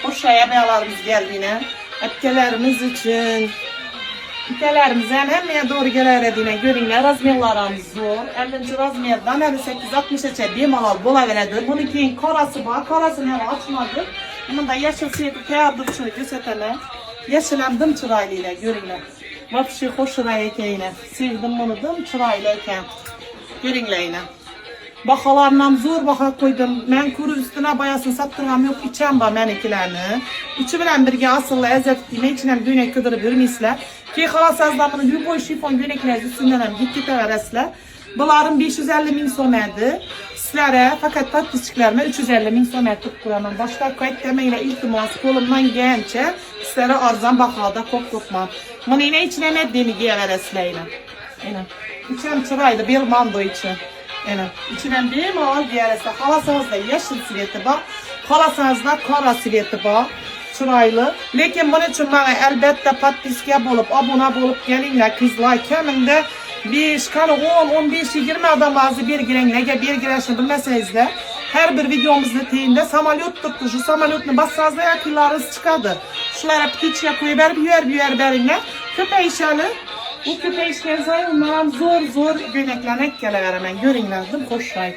Hoşaya beyalarımız geldiğine. Öpkelerimiz için. Ülkelerimizden hemen doğru gelerediğine görünler. Razmiyalarımız zor. 50. razmiyardan 58-60'a bir malal bolaveredi. Bunun keyin karası var. Karasını hele açmadık. Bunun da yeşil siyeti kıyardır şunu gösetene. Yeşilemdim çıraylı'yla görünler. Vapşı hoşuna ekeyine. Sevdim bunu dım çıraylı'yken. Görünleyine. Bakalarından zor baka koydum. Ben kuru üstüne bayasını sattırmam yok. İçem var menikilerini. İçi bilen birge asılla ezzet ettiğime içinem düğüne kıdırı bir misle. Ki halas azlamını bir boy şifon günekler üstünden gittik veresle. Bunların 550 bin somedi. Sizlere fakat tatlıçıklarıma 350 bin somed tutturamam. Başka kayıt demeyle iltimas kolumdan gençe sizlere arzan bakalda kokutmam. Bunu yine içine ne deni giye veresleyle. Yine. İçem çıraydı bir mando için. Evet. İçinden bir mal giyerese halasınızda yeşil sileti var. Halasınızda kara sileti var. Çıraylı. Lekin bunun için bana elbette patliske bulup, abone bulup gelinler kızlar. Keminde 5, 10, 15, 20 adam bazı bir giren, nege bir gireşini bilmeseniz de her bir videomuzda teyinde samolyot tuttu. Şu samolyotunu bassanızda yakınlarınız çıkardı. Şulara pitiçe koyuver, büyer berinle. Köpe işalı. Bu köpe işleri onlara zor göneklenek gelever hemen. Görünlerdim, hoşlayın.